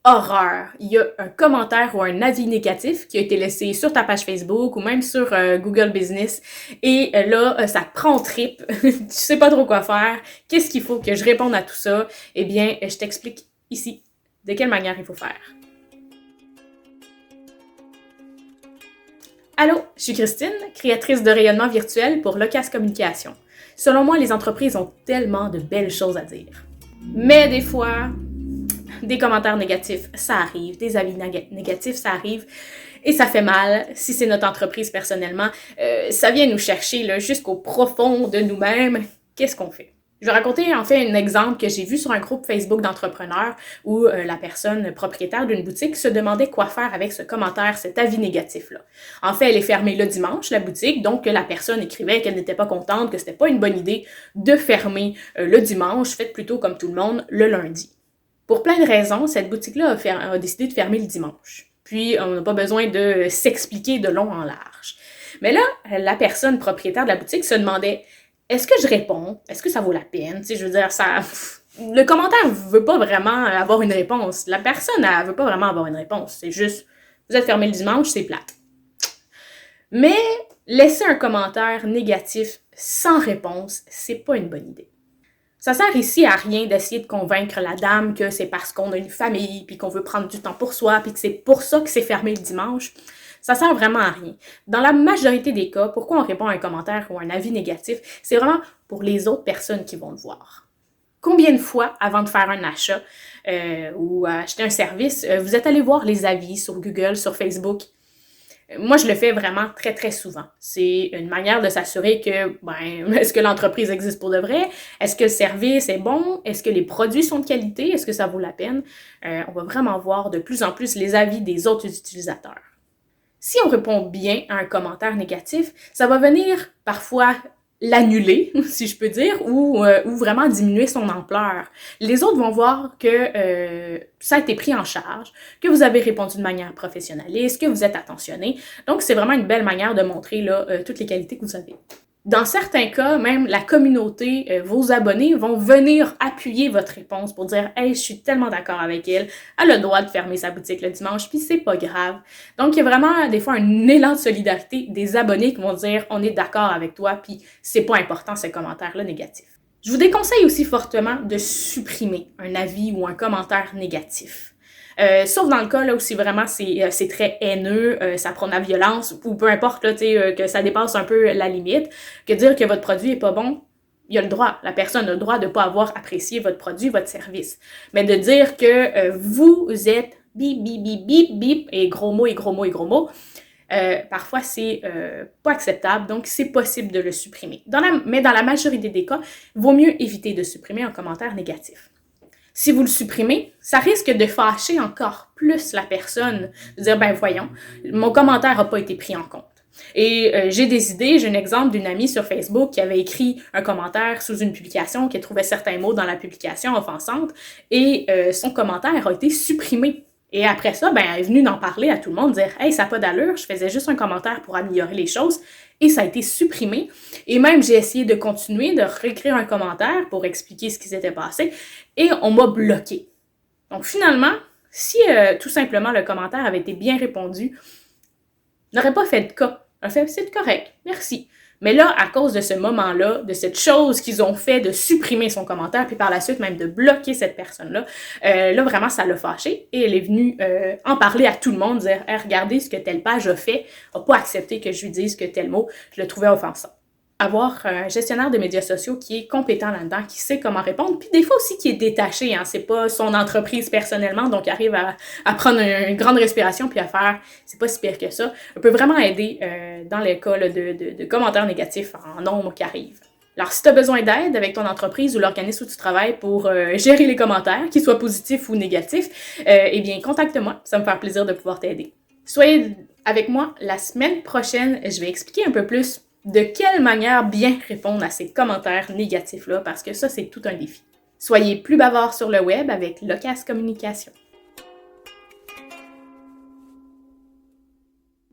horreur. Il y a un commentaire ou un avis négatif qui a été laissé sur ta page Facebook ou même sur Google Business et là, ça te prend au trip, tu sais pas trop quoi faire, qu'est-ce qu'il faut que je réponde à tout ça? Eh bien, je t'explique ici de quelle manière il faut faire. Allô, je suis Christine, créatrice de rayonnement virtuel pour Locas Communication. Selon moi, les entreprises ont tellement de belles choses à dire. Mais des fois, des commentaires négatifs, ça arrive. Des avis négatifs, ça arrive. Et ça fait mal, si c'est notre entreprise personnellement. Ça vient nous chercher là, jusqu'au profond de nous-mêmes. Qu'est-ce qu'on fait? Je vais raconter en fait un exemple que j'ai vu sur un groupe Facebook d'entrepreneurs où la personne propriétaire d'une boutique se demandait quoi faire avec ce commentaire, cet avis négatif-là. En fait, elle est fermée le dimanche, la boutique, donc la personne écrivait qu'elle n'était pas contente, que c'était pas une bonne idée de fermer le dimanche, faites plutôt comme tout le monde le lundi. Pour plein de raisons, cette boutique-là a décidé de fermer le dimanche. Puis, on n'a pas besoin de s'expliquer de long en large. Mais là, la personne propriétaire de la boutique se demandait, est-ce que je réponds? Est-ce que ça vaut la peine? Tu sais, je veux dire, ça... Le commentaire veut pas vraiment avoir une réponse. La personne, elle veut pas vraiment avoir une réponse. C'est juste, vous êtes fermé le dimanche, c'est plate. Mais laisser un commentaire négatif sans réponse, c'est pas une bonne idée. Ça sert ici à rien d'essayer de convaincre la dame que c'est parce qu'on a une famille, puis qu'on veut prendre du temps pour soi, puis que c'est pour ça que c'est fermé le dimanche. Ça sert vraiment à rien. Dans la majorité des cas, pourquoi on répond à un commentaire ou un avis négatif, c'est vraiment pour les autres personnes qui vont le voir. Combien de fois, avant de faire un achat ou acheter un service, vous êtes allé voir les avis sur Google, sur Facebook? Moi, je le fais vraiment très, très souvent. C'est une manière de s'assurer que, est-ce que l'entreprise existe pour de vrai? Est-ce que le service est bon? Est-ce que les produits sont de qualité? Est-ce que ça vaut la peine? On va vraiment voir de plus en plus les avis des autres utilisateurs. Si on répond bien à un commentaire négatif, ça va venir parfois l'annuler, si je peux dire, ou vraiment diminuer son ampleur. Les autres vont voir que ça a été pris en charge, que vous avez répondu de manière professionnaliste, que vous êtes attentionné. Donc, c'est vraiment une belle manière de montrer là, toutes les qualités que vous avez. Dans certains cas, même la communauté, vos abonnés vont venir appuyer votre réponse pour dire « Hey, je suis tellement d'accord avec elle, elle a le droit de fermer sa boutique le dimanche, puis c'est pas grave. » Donc, il y a vraiment des fois un élan de solidarité des abonnés qui vont dire « On est d'accord avec toi, puis c'est pas important ce commentaire-là négatif. » Je vous déconseille aussi fortement de supprimer un avis ou un commentaire négatif. Sauf dans le cas là où si vraiment c'est très haineux, ça prône la violence, ou peu importe là, que ça dépasse un peu la limite, que dire que votre produit est pas bon, il y a le droit, la personne a le droit de pas avoir apprécié votre produit, votre service. Mais de dire que vous êtes bip, bip, bip, bip, bip, et gros mots, et gros mots, et gros mots, parfois c'est pas acceptable, donc c'est possible de le supprimer. Mais dans la majorité des cas, il vaut mieux éviter de supprimer un commentaire négatif. Si vous le supprimez, ça risque de fâcher encore plus la personne, de dire, voyons, mon commentaire n'a pas été pris en compte. Et j'ai des idées, j'ai un exemple d'une amie sur Facebook qui avait écrit un commentaire sous une publication, qui trouvait certains mots dans la publication offensantes, et son commentaire a été supprimé. Et après ça, elle est venue d'en parler à tout le monde, dire « Hey, ça n'a pas d'allure, je faisais juste un commentaire pour améliorer les choses. » Et ça a été supprimé. Et même, j'ai essayé de continuer, de réécrire un commentaire pour expliquer ce qui s'était passé. Et on m'a bloqué. Donc finalement, si tout simplement le commentaire avait été bien répondu, n'aurait pas fait de cas. On a fait « C'est correct, merci. » Mais là, à cause de ce moment-là, de cette chose qu'ils ont fait de supprimer son commentaire, puis par la suite même de bloquer cette personne-là, là vraiment ça l'a fâchée et elle est venue en parler à tout le monde, dire hey, « Regardez ce que telle page a fait, n'a pas accepté que je lui dise que tel mot, je le trouvais offensant. » Avoir un gestionnaire de médias sociaux qui est compétent là-dedans, qui sait comment répondre, puis des fois aussi qui est détaché, hein, c'est pas son entreprise personnellement, donc arrive à prendre une grande respiration puis à faire « c'est pas si pire que ça », peut vraiment aider dans les cas là, de commentaires négatifs en nombre qui arrivent. Alors, si tu as besoin d'aide avec ton entreprise ou l'organisme où tu travailles pour gérer les commentaires, qu'ils soient positifs ou négatifs, eh bien, contacte-moi, ça me fait plaisir de pouvoir t'aider. Soyez avec moi la semaine prochaine, je vais expliquer un peu plus de quelle manière bien répondre à ces commentaires négatifs-là, parce que ça, c'est tout un défi. Soyez plus bavard sur le web avec Locas Communication.